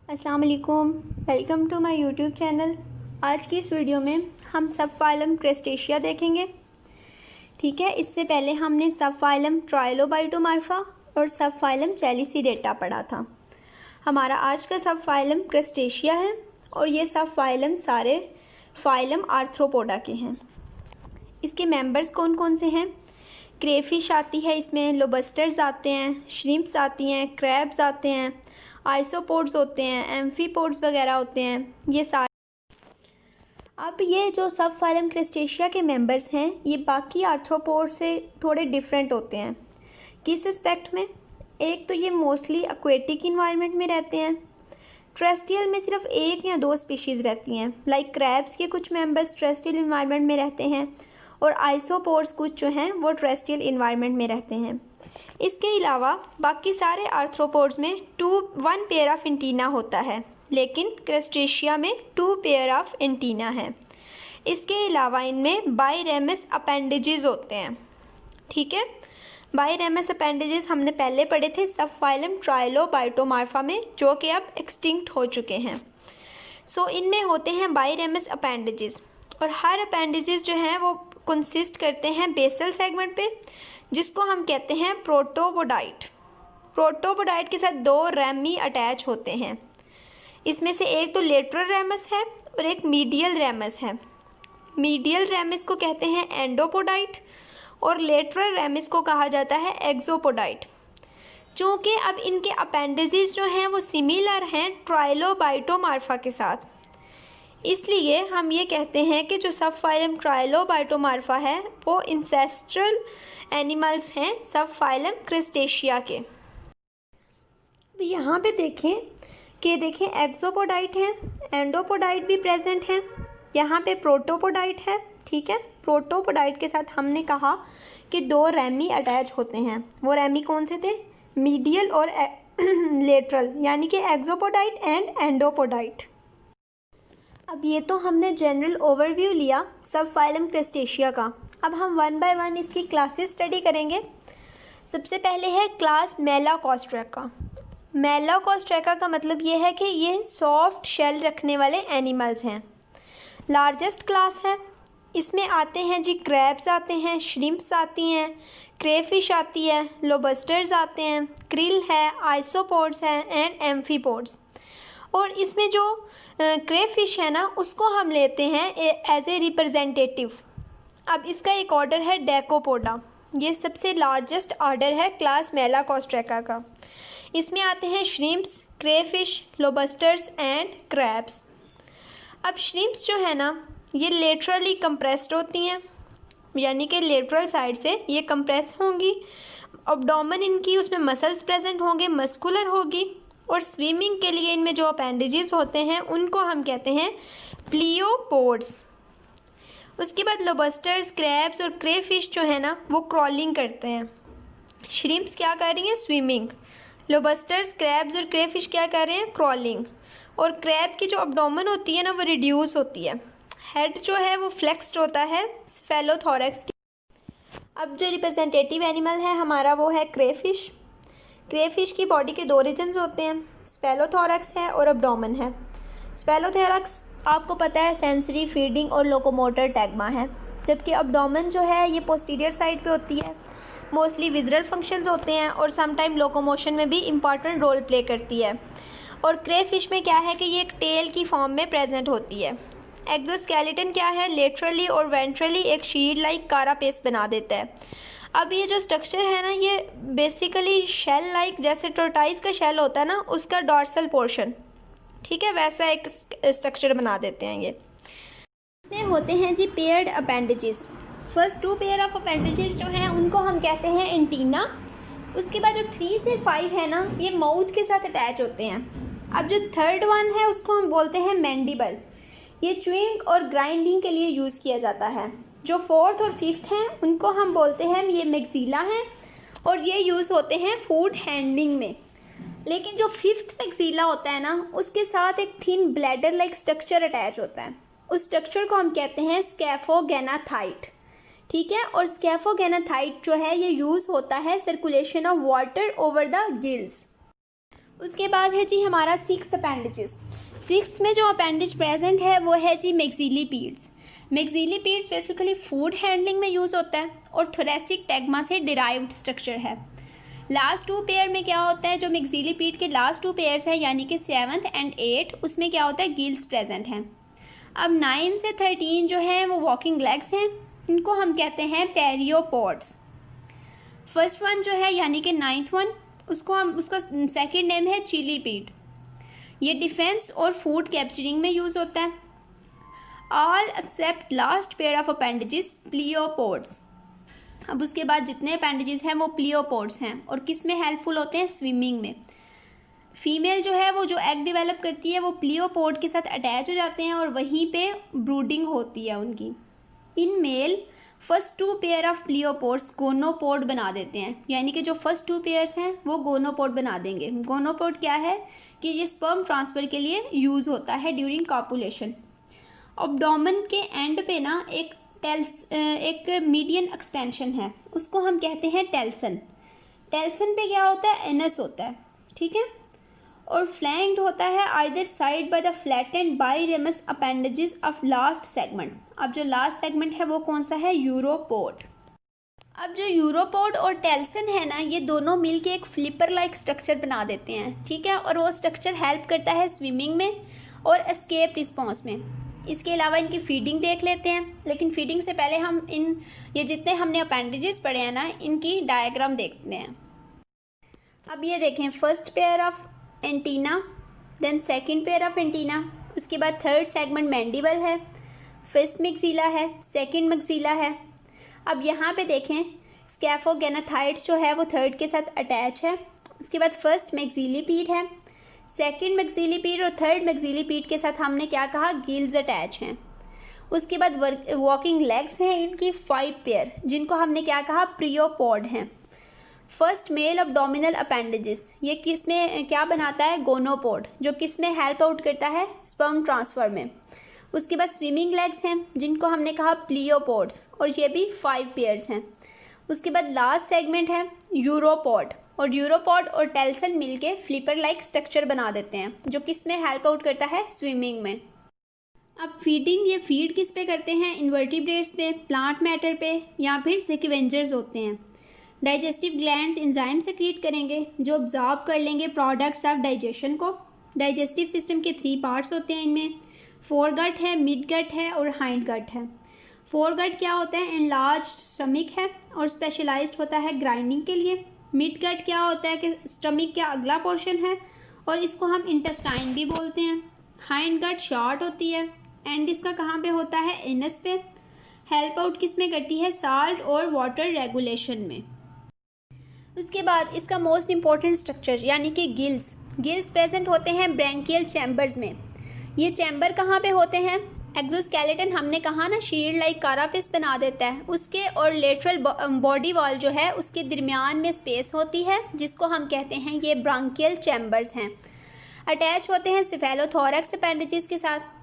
अस्सलाम वालेकुम, welcome to my YouTube channel. आज की इस वीडियो में हम सब फाइलम क्रेस्टेशिया देखेंगे। ठीक है, इससे पहले हमने सब फाइलम ट्राइलोबाइटोमार्फा और सब फाइलम चेलिसीडेटा पढ़ा था। हमारा आज का सब फाइलम क्रेस्टेशिया है और ये सब फाइलम सारे फाइलम आर्थ्रोपोडा के हैं। इसके मेंबर्स कौन कौन से हैं? क्रेफिश आती है, इसमें लोबस्टर्स आते हैं, श्रिम्प्स आती हैं, क्रैब्स आते हैं, आइसोपोड्स होते हैं, एम्फीपोड्स वगैरह होते हैं, ये सारे। अब ये जो सब फाइलम क्रेस्टेशिया के मेंबर्स हैं ये बाकी आर्थ्रोपोड से थोड़े डिफरेंट होते हैं। किस एस्पेक्ट में? एक तो ये मोस्टली एक्वेटिक इन्वायरमेंट में रहते हैं। ट्रेस्टियल में सिर्फ एक या दो स्पीशीज़ रहती हैं। लाइक क्रैब्स के कुछ मेंबर्स ट्रेस्टियल इन्वायरमेंट में रहते हैं और आइसोपोड्स कुछ जो हैं वो ट्रेस्टियल इन्वायरमेंट में रहते हैं। इसके अलावा बाकी सारे आर्थ्रोपोड्स में 1 पेयर ऑफ एंटीना होता है, लेकिन क्रेस्टेशिया में 2 पेयर ऑफ एंटीना है। इसके अलावा इनमें बाइरेमस अपेंडेजेस होते हैं। ठीक है, बाइरेमस अपेंडेजेस हमने पहले पढ़े थे सब फाइलम ट्राइलोबाइटोमार्फा में, जो कि अब एक्सटिंक्ट हो चुके हैं। सो इनमें होते हैं बाइरेमस अपेंडेजेस और हर अपेंडेजेस जो हैं वो कंसिस्ट करते हैं बेसल सेगमेंट पे, जिसको हम कहते हैं प्रोटोपोडाइट। प्रोटोपोडाइट के साथ 2 रैमी अटैच होते हैं। इसमें से एक तो लेटरल रेमस है और एक मीडियल रेमस है। मीडियल रेमस को कहते हैं एंडोपोडाइट और लेटरल रेमस को कहा जाता है एक्सोपोडाइट। चूँकि अब इनके अपेंडेजेस जो हैं वो सिमिलर हैं ट्राइलोबाइटोमार्फा के साथ, इसलिए हम ये कहते हैं कि जो सब फाइलम ट्राइलोबाइटोमार्फा है वो इंसेस्ट्रल एनिमल्स हैं सब फाइलम क्रेस्टेशिया के। यहाँ पे देखें एक्सोपोडाइट हैं, एंडोपोडाइट भी प्रेजेंट हैं, यहाँ पे प्रोटोपोडाइट है। ठीक है, प्रोटोपोडाइट के साथ हमने कहा कि 2 रैमी अटैच होते हैं। वो रैमी कौन से थे? मीडियल और लेटरल, यानी कि एक्सोपोडाइट एंड एंडोपोडाइट। अब ये तो हमने जनरल ओवरव्यू लिया सब फाइलम क्रेस्टेशिया का। अब हम 1 बाय 1 इसकी क्लासेस स्टडी करेंगे। सबसे पहले है क्लास मेलाकोस्ट्रेका। मेलाकोस्ट्रेका का मतलब ये है कि ये सॉफ्ट शेल रखने वाले एनिमल्स हैं। लार्जेस्ट क्लास है। इसमें आते हैं जी क्रैब्स आते हैं, श्रिम्प्स आती हैं, क्रेफिश आती है, लोबस्टर्स आते हैं, क्रिल है, आइसोपोड्स हैं एंड एम्फीपोड्स। और इसमें जो क्रेफिश है ना उसको हम लेते हैं एज ए रिप्रेजेंटेटिव। अब इसका एक ऑर्डर है डेकोपोडा। ये सबसे लार्जेस्ट ऑर्डर है क्लास मेलाकोस्ट्रेका का। इसमें आते हैं श्रिम्प्स, क्रेफिश, लोबस्टर्स एंड क्रैब्स। अब श्रिम्प्स जो है ना ये लेटरली कंप्रेस्ड होती हैं, यानी कि लेटरल साइड से ये कंप्रेस होंगी। एब्डोमेन इनकी उसमें मसल्स प्रेजेंट होंगे, मस्कुलर होगी। और स्विमिंग के लिए इनमें जो अपेंडेजेस होते हैं उनको हम कहते हैं प्लियोपोड्स। उसके बाद लोबस्टर्स, क्रैब्स और क्रेफिश जो है ना वो क्रॉलिंग करते हैं। श्रिम्प्स क्या कर रही हैं? स्विमिंग। लोबस्टर्स, क्रैब्स और क्रेफिश क्या कर रहे हैं? क्रॉलिंग। और क्रैब की जो एब्डोमेन होती है ना वो रिड्यूस होती है। हेड जो है वो फ्लेक्स्ड होता है स्फेलोथोरैक्स की। अब जो रिप्रेजेंटेटिव एनिमल है हमारा वो है क्रेफिश। क्रेफिश की बॉडी के 2 रीजन्स होते हैं, स्फेलोथोरैक्स है और एब्डोमेन है। स्फेलोथोरैक्स आपको पता है सेंसरी, फीडिंग और लोकोमोटर टैग्मा है, जबकि एब्डोमेन जो है ये पोस्टीरियर साइड पे होती है। मोस्टली विजुअल फंक्शंस होते हैं और समटाइम लोकोमोशन में भी इम्पॉर्टेंट रोल प्ले करती है। और क्रेफिश में क्या है कि ये एक टेल की फॉर्म में प्रेजेंट होती है। एक्सोस्केलेटन क्या है? लेटरली और वेंट्रली एक शील्ड लाइक कारापेस बना देता है। अब ये जो स्ट्रक्चर है ना ये बेसिकली शेल लाइक, जैसे टोर्टाइस का शेल होता है ना उसका डॉर्सल पोर्शन, ठीक है, वैसा एक स्ट्रक्चर बना देते हैं ये। इसमें होते हैं जी paired appendages. First 2 pair of appendages जो हैं उनको हम कहते हैं एंटीना। उसके बाद जो 3 से 5 है ना ये माउथ के साथ अटैच होते हैं। अब जो 3rd 1 है उसको हम बोलते हैं मैंडिबल। ये च्यूइंग और ग्राइंडिंग के लिए यूज़ किया जाता है। जो 4th और 5th हैं उनको हम बोलते हैं ये मैक्सिला हैं और ये यूज़ होते हैं फूड हैंडलिंग में। लेकिन जो 5th मैक्सिला होता है ना उसके साथ एक thin bladder like structure attach होता है। उस स्ट्रक्चर को हम कहते हैं स्कैफोगेनाथाइट। ठीक है, और स्कैफोगेनाथाइट जो है ये यूज़ होता है circulation of water over the gills. उसके बाद है जी हमारा 6 अपेंडिजेस। 6 में जो अपेंडिज प्रेजेंट है वो है जी मैक्सिलिपीड्स। मैक्सिलिपीड्स बेसिकली फूड हैंडलिंग में यूज़ होता है और थोरेसिक टैग्मा से डिराइव्ड स्ट्रक्चर है। लास्ट 2 पेयर में क्या होता है, जो मैक्सिलिपीड के लास्ट 2 पेयर्स हैं यानी कि 7th एंड 8, उसमें क्या होता है, गिल्स प्रेजेंट हैं। अब 9 से 13 जो है वो वॉकिंग लेग्स हैं, इनको हम कहते हैं पेरियोपोड्स। फर्स्ट वन जो है यानी कि 9th वन, उसका सेकंड नेम है चिलीपीड। ये डिफेंस और फूड कैप्चरिंग में यूज़ होता है। All except last pair of appendages pleopods. अब उसके बाद जितने अपेंडेजेस हैं वो प्लियोपोड्स हैं और किस में हेल्पफुल होते हैं, स्विमिंग में। फीमेल जो है वो जो एग डेवलप करती है वो प्लियोपोड के साथ अटैच हो जाते हैं और वहीं पे ब्रूडिंग होती है उनकी। In male first 2 pair of प्लियोपोड्स गोनोपोड बना देते हैं, यानी कि जो फर्स्ट 2 पेयर्स हैं वो गोनोपोड बना देंगे। गोनोपोड क्या है कि ये स्पर्म ट्रांसफ़र के लिए यूज़ होता है ड्यूरिंग कॉपुलेशन। एब्डोमेन के एंड पे ना एक मीडियन एक्सटेंशन है, उसको हम कहते हैं टेल्सन। टेल्सन पे क्या होता है, एनस होता है, ठीक है, और फ्लैंक्ड होता है either side by the flattened biramous appendages of last segment. अब जो लास्ट सेगमेंट है वो कौन सा है, यूरोपोड। अब जो यूरोपोड और टेल्सन है ना, ये दोनों मिलके एक फ्लिपर लाइक स्ट्रक्चर बना देते हैं, ठीक है, और वो स्ट्रक्चर हेल्प करता है स्विमिंग में और एस्केप रिस्पॉन्स में। इसके अलावा इनकी फीडिंग देख लेते हैं, लेकिन फीडिंग से पहले हम ये जितने हमने अपेंडेजेस पढ़े हैं ना, इनकी डायग्राम देखते हैं। अब ये देखें, first pair of antenna, then second pair of antenna, उसके बाद थर्ड सेगमेंट मैंडिबल है, फर्स्ट मैक्सिला है, सेकंड मैक्सिला है। अब यहाँ पे देखें, स्कैफोगेनाथाइड्स जो है वो थर्ड के साथ अटैच है। उसके बाद फर्स्ट मैक्सिलिपीड है, सेकंड मैक्सिलिपीड और थर्ड मैक्सिलिपीड के साथ हमने क्या कहा, गिल्स अटैच हैं। उसके बाद वॉकिंग लेग्स हैं इनकी 5 पेयर, जिनको हमने क्या कहा, प्रियोपोड हैं। फर्स्ट मेल अब्डोमिनल अपेंडेजेस, ये किस में क्या बनाता है, गोनोपोड, जो किस में हेल्प आउट करता है, स्पर्म ट्रांसफ़र में। उसके बाद स्विमिंग लेग्स हैं जिनको हमने कहा प्लियोपोड्स, और ये भी 5 पेयर्स हैं। उसके बाद लास्ट सेगमेंट है यूरोपोड, और यूरोपोड और टेल्सन मिलके फ्लिपर लाइक स्ट्रक्चर बना देते हैं, जो किस में हेल्प आउट करता है, स्विमिंग में। अब फीडिंग, ये फीड किस पे करते हैं, इन्वर्टिब्रेट्स पे, प्लांट मैटर पे, या फिर सिक्वेंजर्स होते हैं। डाइजेस्टिव ग्लैंड्स एंजाइम सेक्रीट करेंगे जो ऑब्जॉर्ब कर लेंगे प्रोडक्ट्स ऑफ डाइजेशन को। डाइजेस्टिव सिस्टम के 3 पार्ट्स होते हैं इनमें, फोरगट है, मिड गट है और हाइंड गट है। फोरगट क्या होता है, एनलार्ज्ड स्टमक है और स्पेशलाइज्ड होता है ग्राइंडिंग के लिए। मिड गट क्या होता है कि स्टमक का अगला पोर्शन है और इसको हम इंटेस्टाइन भी बोलते हैं। हाइंड गट शॉर्ट होती है, एंड इसका कहाँ पे होता है, एनस पे। हेल्प आउट किस में करती है, साल्ट और वाटर रेगुलेशन में। उसके बाद इसका मोस्ट इम्पॉर्टेंट स्ट्रक्चर यानी कि गिल्स प्रेजेंट होते हैं ब्रैंकियल चैम्बर्स में। ये चैम्बर कहाँ पे होते हैं, एक्सोस्केलेटन हमने कहा ना शील्ड लाइक कारापिस बना देता है, उसके और लेटरल बॉडी वॉल जो है उसके दरमियान में स्पेस होती है, जिसको हम कहते हैं ये ब्रांकियल चैम्बर्स हैं। अटैच होते हैं सेफेलोथोरैक्स अपेंडेजेस के साथ।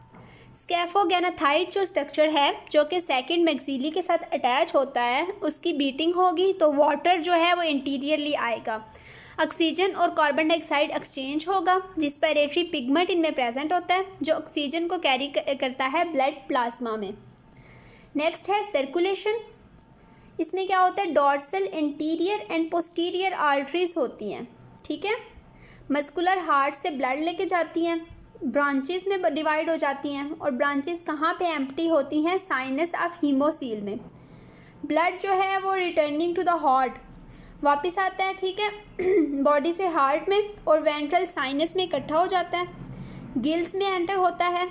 स्कैफोगेनाथाइड जो स्ट्रक्चर है, जो कि सेकंड मैक्सिली के साथ अटैच होता है, उसकी बीटिंग होगी तो वाटर जो है वो इंटीरियरली आएगा, ऑक्सीजन और कार्बन डाइऑक्साइड एक्सचेंज होगा। रिस्पिरेटरी पिगमेंट इनमें प्रेजेंट होता है जो ऑक्सीजन को कैरी करता है ब्लड प्लाज्मा में। नेक्स्ट है सर्कुलेशन। इसमें क्या होता है, dorsal, interior and posterior arteries होती हैं, ठीक है। मस्कुलर हार्ट से ब्लड लेके जाती हैं, ब्रांचेस में डिवाइड हो जाती हैं, और ब्रांचेस कहाँ पे एम्प्टी होती हैं, साइनस ऑफ हीमोसील में। ब्लड जो है वो रिटर्निंग टू द हार्ट वापस आता है, ठीक है, बॉडी से हार्ट में, और वेंट्रल साइनस में इकट्ठा हो जाता है, गिल्स में एंटर होता है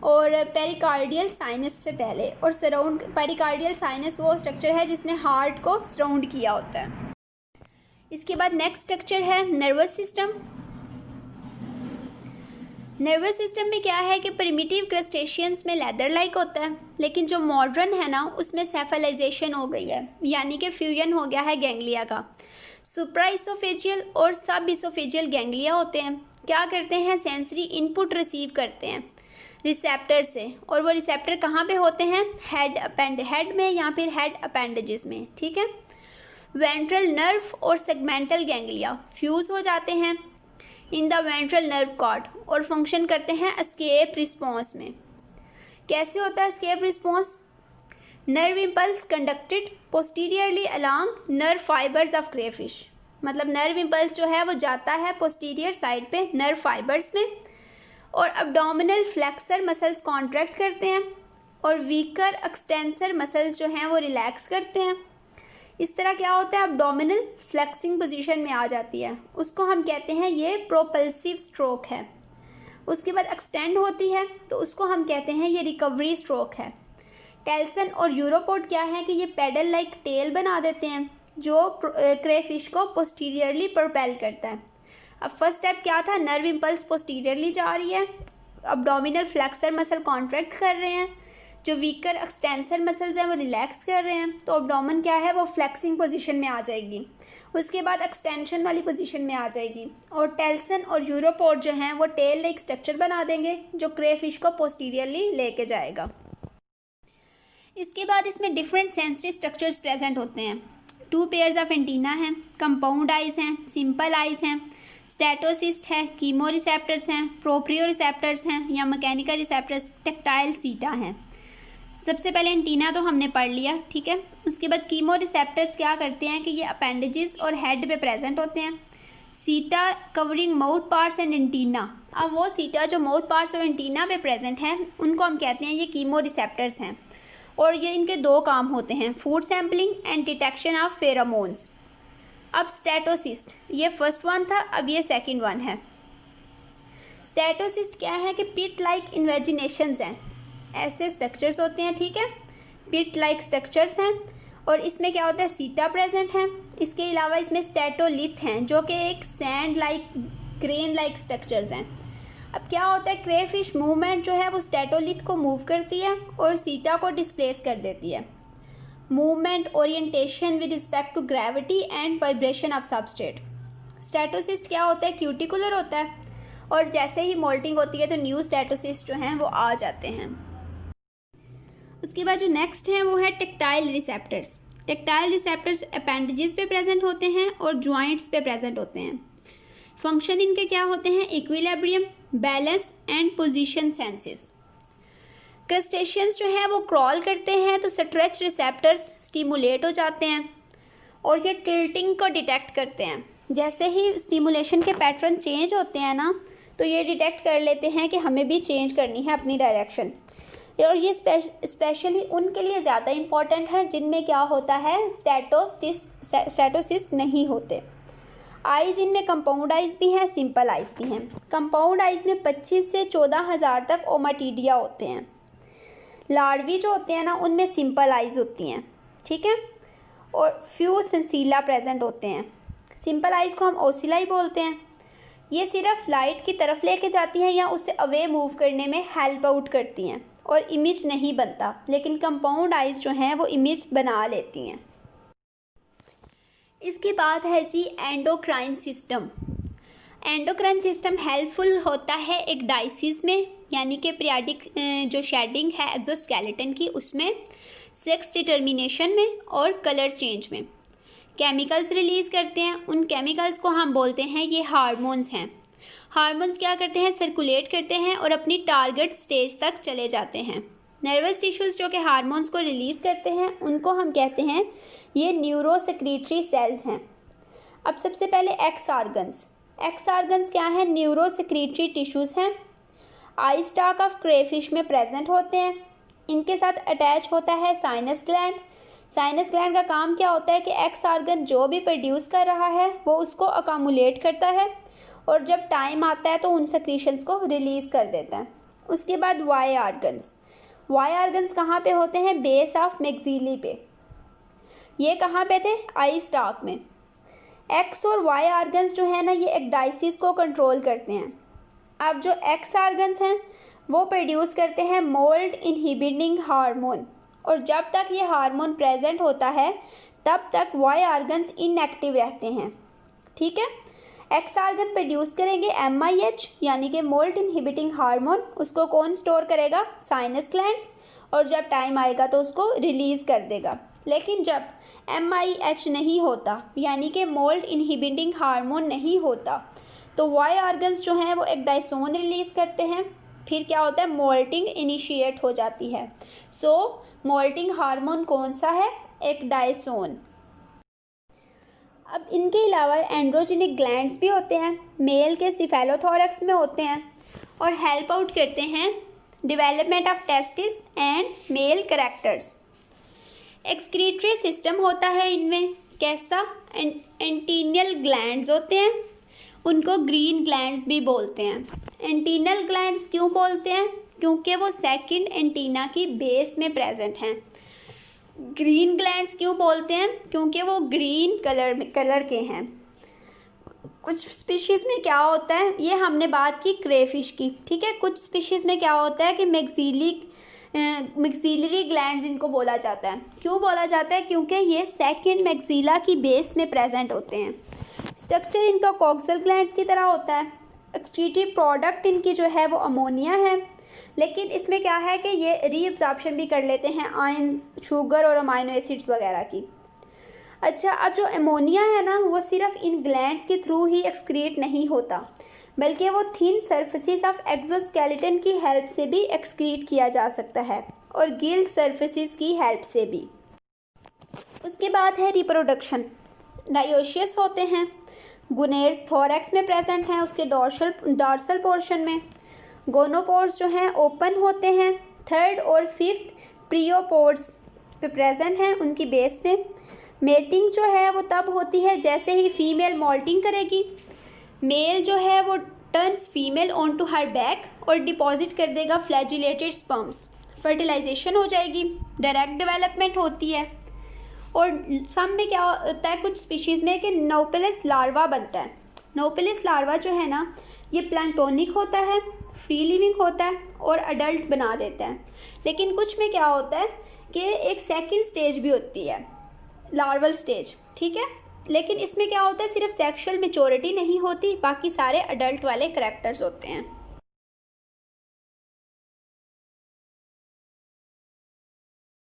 और पेरिकार्डियल साइनस से पहले। और सराउंड पेरिकार्डियल साइनस वो स्ट्रक्चर है जिसने हार्ट को सराउंड किया होता है। इसके बाद नेक्स्ट स्ट्रक्चर है नर्वस सिस्टम। नर्वस सिस्टम में क्या है कि प्रिमिटिव क्रस्टेशियंस में लेदर लाइक होता है, लेकिन जो मॉडर्न है ना उसमें सेफलाइजेशन हो गई है, यानी कि फ्यूजन हो गया है गैंग्लिया का। सुप्रा इसोफेजियल और सब इसोफेजियल गैंग्लिया होते हैं, क्या करते हैं, सेंसरी इनपुट रिसीव करते हैं रिसेप्टर से, और वो रिसेप्टर कहाँ पे होते हैं, हेड में या फिर हेड अपेंडेजेस में, ठीक है। वेंट्रल नर्व और सेगमेंटल गैंग्लिया फ्यूज़ हो जाते हैं in the ventral nerve cord और फंक्शन करते हैं एस्केप रिस्पॉन्स में। कैसे होता है escape response? Nerve impulse conducted posteriorly along nerve fibres of crayfish, मतलब नर्व इम्पल्स जो है वो जाता है पोस्टीरियर साइड पे नर्व फाइबर्स में, और अब्डोमिनल फ्लेक्सर मसल्स कॉन्ट्रैक्ट करते हैं और वीकर एक्सटेंसर मसल्स जो हैं वो रिलैक्स करते हैं। इस तरह क्या होता है, अब्डोमिनल फ्लेक्सिंग पोजीशन में आ जाती है, उसको हम कहते हैं ये प्रोपल्सिव स्ट्रोक है। उसके बाद एक्सटेंड होती है तो उसको हम कहते हैं ये रिकवरी स्ट्रोक है। टेल्सन और यूरोपोड क्या है कि ये पेडल लाइक टेल बना देते हैं जो क्रेफिश को पोस्टीरियरली प्रोपेल करता है। अब फर्स्ट स्टेप क्या था, नर्व इम्पल्स पोस्टीरियरली जा रही है, अब्डोमिनल फ्लेक्सर मसल कॉन्ट्रैक्ट कर रहे हैं, जो वीकर एक्सटेंसर मसल्स हैं वो रिलैक्स कर रहे हैं, तो अब्डोमेन क्या है वो फ्लेक्सिंग पोजीशन में आ जाएगी। उसके बाद एक्सटेंशन वाली पोजीशन में आ जाएगी और टेल्सन और यूरोपोड जो हैं वो टेल लाइक स्ट्रक्चर बना देंगे जो क्रेफिश को पोस्टीरियरली लेके जाएगा। इसके बाद इसमें डिफरेंट सेंसरी स्ट्रक्चर्स प्रेजेंट होते हैं। 2 पेयर्स ऑफ एंटीना हैं, कंपाउंड आइज हैं, सिंपल आइज हैं, स्टेटोसिस्ट है, कीमो रिसेप्टर्स हैं, प्रोप्रियो रिसेप्टर्स हैं या मैकेनिकल रिसेप्टर्स, टेक्टाइल सीटा हैं। सबसे पहले एंटीना तो हमने पढ़ लिया, ठीक है। उसके बाद कीमो रिसेप्टर्स क्या करते हैं कि ये अपेंडेजेस और हेड पे प्रेजेंट होते हैं। सीटा covering mouth parts and antenna, अब वो सीटा जो माउथ पार्ट्स और एंटीना पे प्रेजेंट हैं उनको हम कहते हैं ये कीमो रिसेप्टर्स हैं, और ये इनके 2 काम होते हैं, food sampling and detection of pheromones. अब स्टेटोसिस्ट, ये फर्स्ट वन था, अब ये सेकंड वन है। स्टेटोसिस्ट क्या है कि पिट लाइक इन्वेजिनेशंस हैं, ऐसे स्ट्रक्चर्स होते हैं, ठीक है, पिट लाइक स्ट्रक्चर्स हैं, और इसमें क्या होता है सीटा प्रेजेंट है। इसके अलावा इसमें स्टेटोलिथ हैं जो कि एक sand like grain like structures हैं। अब क्या होता है, क्रेफिश मूवमेंट जो है वो स्टेटोलिथ को मूव करती है और सीटा को डिस्प्लेस कर देती है। Movement orientation with respect to gravity and vibration of substrate. Statocyst क्या होता है, क्यूटिकुलर होता है, और जैसे ही मोल्टिंग होती है तो न्यू स्टेटोसिस्ट जो हैं वो आ जाते हैं। उसके बाद जो नेक्स्ट हैं वो है tactile receptors. Tactile receptors appendages पे प्रेजेंट होते हैं और जॉइंट्स पे प्रेजेंट होते हैं। फंक्शन इनके क्या होते हैं, equilibrium, balance and position senses. Crustaceans जो है वो क्रॉल करते हैं तो स्ट्रेच रिसेप्टर्स स्टिमुलेट हो जाते हैं और ये टिल्टिंग को डिटेक्ट करते हैं। जैसे ही स्टिमुलेशन के पैटर्न चेंज होते हैं ना तो ये डिटेक्ट कर लेते हैं कि हमें भी चेंज करनी है अपनी डायरेक्शन, और ये स्पेशली उनके लिए ज़्यादा इम्पॉर्टेंट है जिनमें क्या होता है स्टेटोसिस्ट नहीं होते। आइज़ इनमें कंपाउंड आइज़ भी हैं, सिंपल आइज़ भी हैं। कंपाउंड आइज़ में 25 से 14,000 तक ओमाटीडिया होते हैं। लार्वी जो होते हैं ना उनमें सिंपल आइज़ होती हैं, ठीक है, और फ्यू सेंसीला प्रेजेंट होते हैं। सिंपल आइज़ को हम ओसिलाई बोलते हैं। ये सिर्फ लाइट की तरफ लेके जाती हैं या उससे अवे मूव करने में हेल्प आउट करती हैं और इमेज नहीं बनता, लेकिन कंपाउंड आइज़ जो हैं वो इमेज बना लेती हैं। इसके बाद है जी endocrine system. Endocrine system helpful होता है एक डाइसिस में, यानी कि पीरियाडिक जो शेडिंग है एक्सोस्केलेटन की उसमें, सेक्स डिटर्मिनेशन में और कलर चेंज में। केमिकल्स रिलीज़ करते हैं, उन केमिकल्स को हम बोलते हैं ये हार्मोन्स हैं। हार्मोन्स क्या करते हैं, सर्कुलेट करते हैं और अपनी टारगेट स्टेज तक चले जाते हैं। नर्वस टिश्यूज़ जो कि हार्मोन्स को रिलीज़ करते हैं उनको हम कहते हैं ये न्यूरोसेक्रीटरी सेल्स हैं। अब सबसे पहले एक्स आर्गन्स। एक्स आर्गन्स क्या है, न्यूरोसेक्रीटरी टिश्यूज़ हैं। आई स्टाक ऑफ क्रेफिश में प्रेजेंट होते हैं। इनके साथ अटैच होता है साइनस ग्लैंड। साइनस ग्लैंड का काम क्या होता है कि एक्स आर्गन जो भी प्रोड्यूस कर रहा है वो उसको अकामुलेट करता है और जब टाइम आता है तो उन सेक्रीशंस को रिलीज़ कर देता है। उसके बाद वाई आर्गन्स। वाई आर्गन्स कहाँ पे होते हैं, बेस ऑफ मैक्सिली पे। ये कहाँ पे थे, आई स्टाक में। एक्स और वाई आर्गन्स जो है ना ये एक्डाइसिस को कंट्रोल करते हैं। अब जो एक्स आर्गन्स हैं वो प्रोड्यूस करते हैं मोल्ड इनहिबिटिंग हार्मोन, और जब तक ये हार्मोन प्रेजेंट होता है तब तक वाई आर्गन्स इनएक्टिव रहते हैं, ठीक है। एक्स आर्गन प्रोड्यूस करेंगे MIH यानी कि मोल्ट इनहिबिटिंग हार्मोन, उसको कौन स्टोर करेगा, साइनस ग्लैंड्स, और जब टाइम आएगा तो उसको रिलीज़ कर देगा। लेकिन जब MIH नहीं होता यानी कि मोल्ट इनहिबिटिंग हार्मोन नहीं होता तो वाई ऑर्गन्स जो हैं वो एक डायसोन रिलीज़ करते हैं, फिर क्या होता है, मोल्टिंग इनिशिएट हो जाती है। सो मोल्टिंग हार्मोन कौन सा है, एक डायसोन। अब इनके अलावा एंड्रोजेनिक ग्लैंड्स भी होते हैं, मेल के सिफेलोथोरैक्स में होते हैं और हेल्प आउट करते हैं development of testis and male characters. Excretory system होता है इनमें, कैसा, एंटीनियल ग्लैंड्स होते हैं, उनको ग्रीन ग्लैंड्स भी बोलते हैं। एंटीनल ग्लैंड्स क्यों बोलते हैं, क्योंकि वो सेकंड एंटीना की बेस में प्रेजेंट हैं। ग्रीन ग्लैंड्स क्यों बोलते हैं, क्योंकि वो ग्रीन कलर के हैं। कुछ स्पीशीज़ में क्या होता है, ये हमने बात की क्रेफिश की, ठीक है। कुछ स्पीशीज़ में क्या होता है कि मैक्सिलरी ग्लैंड्स इनको बोला जाता है। क्यों बोला जाता है, क्योंकि ये सेकंड मैक्सिला की बेस में प्रेजेंट होते हैं। स्ट्रक्चर इनका कॉक्सल ग्लैंड्स की तरह होता है। एक्सक्रीटरी प्रोडक्ट इनकी जो है वो अमोनिया है, लेकिन इसमें क्या है कि ये रीअब्जॉर्प्शन भी कर लेते हैं आयंस, शुगर और अमाइनो एसिड्स वगैरह की। अच्छा, अब जो अमोनिया है ना, वो सिर्फ इन ग्लैंड्स के थ्रू ही एक्सक्रीट नहीं होता, बल्कि वो थिन सर्फेसिस ऑफ एक्सोस्केलेटन की हेल्प से भी एक्सक्रीट किया जा सकता है और गिल सर्फेसिस की हेल्प से भी। उसके बाद है रिप्रोडक्शन। डायोशियस होते हैं, गुनेड्स थोरैक्स में प्रेजेंट हैं, उसके डॉर्सल पोर्शन में। गोनोपोर्स जो हैं ओपन होते हैं, थर्ड और फिफ्थ प्रियोपोर्स पे प्रेजेंट हैं उनकी बेस पे। मेटिंग जो है वो तब होती है जैसे ही फीमेल मोल्टिंग करेगी, मेल जो है वो turns female on to her back और डिपॉजिट कर देगा फ्लैजिलेटेड स्पर्म्स। फर्टिलाइजेशन हो जाएगी, डायरेक्ट डेवलपमेंट होती है। और सम में क्या होता है, कुछ स्पीशीज़ में कि नोपेलिस लार्वा बनता है। नोपेलिस लार्वा जो है ना, ये प्लैंक्टोनिक होता है, फ्री लिविंग होता है और अडल्ट बना देता है। लेकिन कुछ में क्या होता है कि एक सेकंड स्टेज भी होती है, लार्वल स्टेज, ठीक है। लेकिन इसमें क्या होता है, सिर्फ सेक्सुअल मैच्योरिटी नहीं होती, बाकी सारे अडल्ट वाले करैक्टर्स होते हैं।